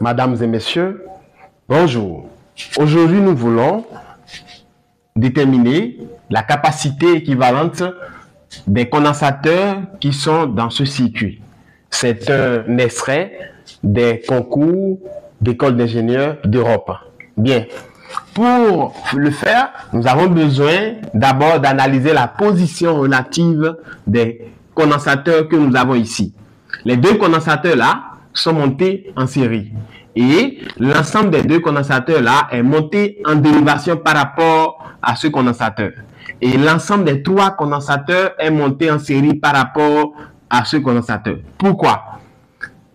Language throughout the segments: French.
Mesdames et messieurs, bonjour. Aujourd'hui, nous voulons déterminer la capacité équivalente des condensateurs qui sont dans ce circuit. C'est un extrait des concours d'école d'ingénieurs d'Europe. Bien, pour le faire, nous avons besoin d'abord d'analyser la position relative des condensateurs que nous avons ici. Les deux condensateurs là sont montés en série et l'ensemble des deux condensateurs là est monté en dérivation par rapport à ce condensateur. Et l'ensemble des trois condensateurs est monté en série par rapport à ce condensateur. Pourquoi?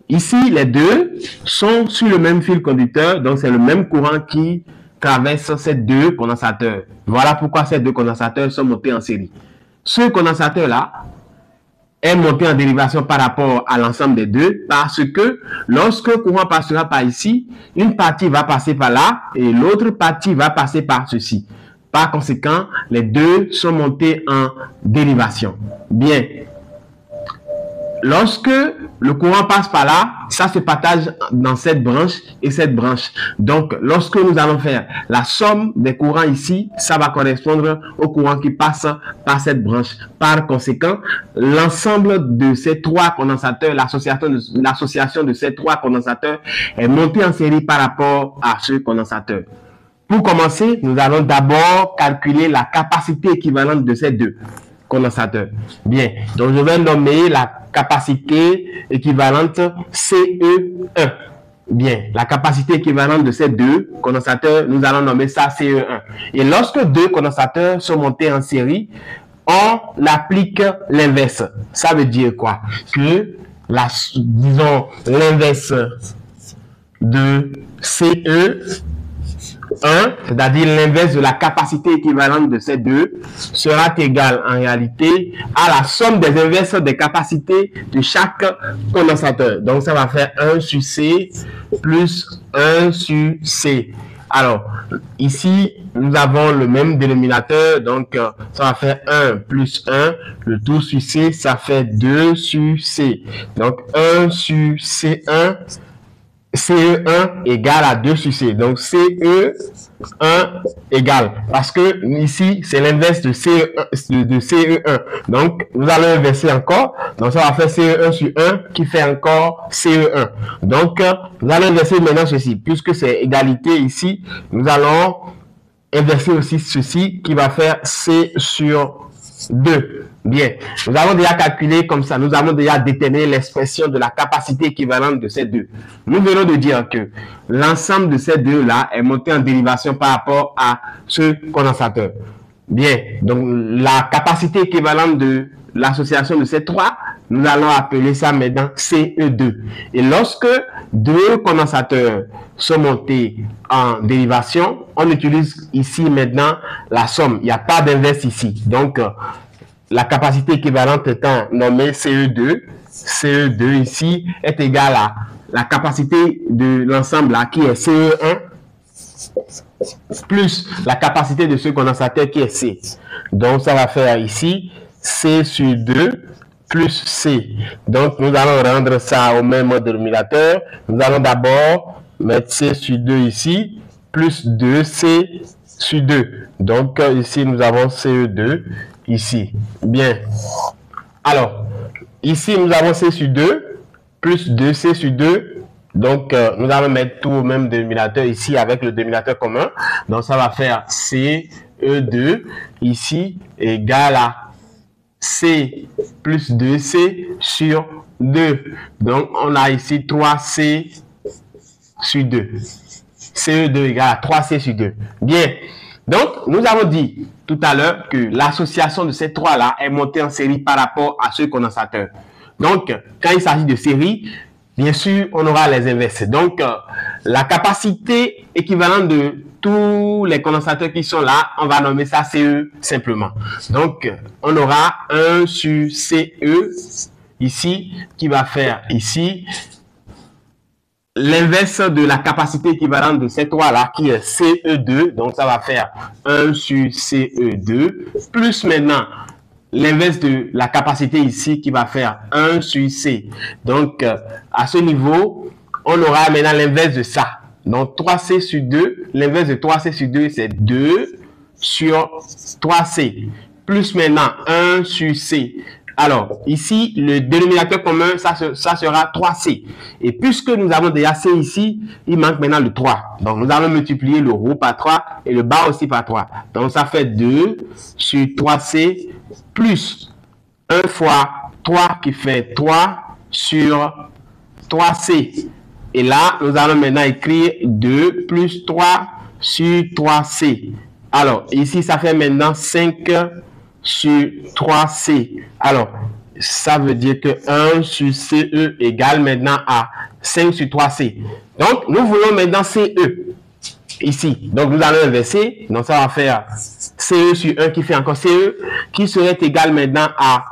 Ici, les deux sont sur le même fil conducteur, donc c'est le même courant qui traverse ces deux condensateurs. Voilà pourquoi ces deux condensateurs sont montés en série. Ce condensateur-là est monté en dérivation par rapport à l'ensemble des deux parce que lorsque le courant passera par ici, une partie va passer par là et l'autre partie va passer par ceci. Par conséquent, les deux sont montés en dérivation. Bien. Lorsque le courant passe par là, ça se partage dans cette branche et cette branche. Donc, lorsque nous allons faire la somme des courants ici, ça va correspondre au courant qui passe par cette branche. Par conséquent, l'ensemble de ces trois condensateurs, l'association de ces trois condensateurs est montée en série par rapport à ce condensateur. Pour commencer, nous allons d'abord calculer la capacité équivalente de ces deux condensateurs. Bien, donc je vais nommer la capacité équivalente CE1. Bien, la capacité équivalente de ces deux condensateurs, nous allons nommer ça CE1. Et lorsque deux condensateurs sont montés en série, on applique l'inverse. Ça veut dire quoi? Que disons l'inverse de CE1, c'est-à-dire l'inverse de la capacité équivalente de ces deux, sera égal en réalité à la somme des inverses des capacités de chaque condensateur. Donc, ça va faire 1 sur C plus 1 sur C. Alors, ici, nous avons le même dénominateur, donc ça va faire 1 plus 1, le tout sur C, ça fait 2 sur C. Donc, 1 sur C1, CE1 égale à 2 sur C. Donc, CE1 égale. Parce que ici, c'est l'inverse de CE1. Donc, nous allons inverser encore. Donc, ça va faire CE1 sur 1 qui fait encore CE1. Donc, nous allons inverser maintenant ceci. Puisque c'est égalité ici, nous allons inverser aussi ceci qui va faire C sur 2. Bien, nous avons déjà calculé comme ça, nous avons déjà déterminé l'expression de la capacité équivalente de ces deux. Nous venons de dire que l'ensemble de ces deux-là est monté en dérivation par rapport à ce condensateur. Bien, donc la capacité équivalente de l'association de ces trois, nous allons appeler ça maintenant CE2. Et lorsque deux condensateurs sont montés en dérivation, on utilise ici maintenant la somme. Il n'y a pas d'inverse ici. Donc, la capacité équivalente étant nommée CE2, CE2 ici est égale à la capacité de l'ensemble là qui est CE1 plus la capacité de ce condensateur qui est C. Donc ça va faire ici C sur 2 plus C. Donc nous allons rendre ça au même dénominateur. Nous allons d'abord mettre C sur 2 ici plus 2C sur 2. Donc ici nous avons CE2 ici. Bien. Alors, ici, nous avons C sur 2, plus 2C sur 2. Donc, nous allons mettre tout au même dénominateur ici avec le dénominateur commun. Donc, ça va faire CE2 ici égale à C plus 2C sur 2. Donc, on a ici 3C sur 2. CE2 égale à 3C sur 2. Bien. Donc, nous avons dit tout à l'heure que l'association de ces trois-là est montée en série par rapport à ce condensateur. Donc, quand il s'agit de série, bien sûr, on aura les inverses. Donc, la capacité équivalente de tous les condensateurs qui sont là, on va nommer ça CE simplement. Donc, on aura 1 sur CE ici qui va faire ici l'inverse de la capacité équivalente de ces trois-là, qui est CE2, donc ça va faire 1 sur CE2, plus maintenant l'inverse de la capacité ici, qui va faire 1 sur C. Donc, à ce niveau, on aura maintenant l'inverse de ça. Donc 3C sur 2, l'inverse de 3C sur 2, c'est 2 sur 3C. Plus maintenant 1 sur C. Alors, ici, le dénominateur commun, ça sera 3C. Et puisque nous avons déjà C ici, il manque maintenant le 3. Donc, nous allons multiplier le haut par 3 et le bas aussi par 3. Donc, ça fait 2 sur 3C plus 1 fois 3 qui fait 3 sur 3C. Et là, nous allons maintenant écrire 2 plus 3 sur 3C. Alors, ici, ça fait maintenant 5 sur 3C. Alors, ça veut dire que 1 sur CE égale maintenant à 5 sur 3C. Donc, nous voulons maintenant CE ici. Donc, nous allons inverser. Donc, ça va faire CE sur 1 qui fait encore CE, qui serait égal maintenant à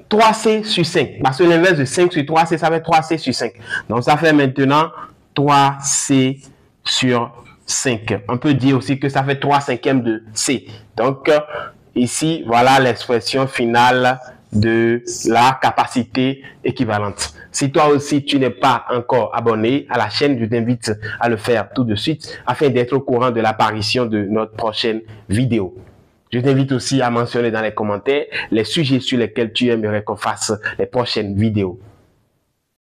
3C sur 5. Parce que l'inverse de 5 sur 3C, ça fait 3C sur 5. Donc, ça fait maintenant 3C sur 5. On peut dire aussi que ça fait 3 cinquièmes de C. Donc, ici, voilà l'expression finale de la capacité équivalente. Si toi aussi, tu n'es pas encore abonné à la chaîne, je t'invite à le faire tout de suite afin d'être au courant de l'apparition de notre prochaine vidéo. Je t'invite aussi à mentionner dans les commentaires les sujets sur lesquels tu aimerais qu'on fasse les prochaines vidéos.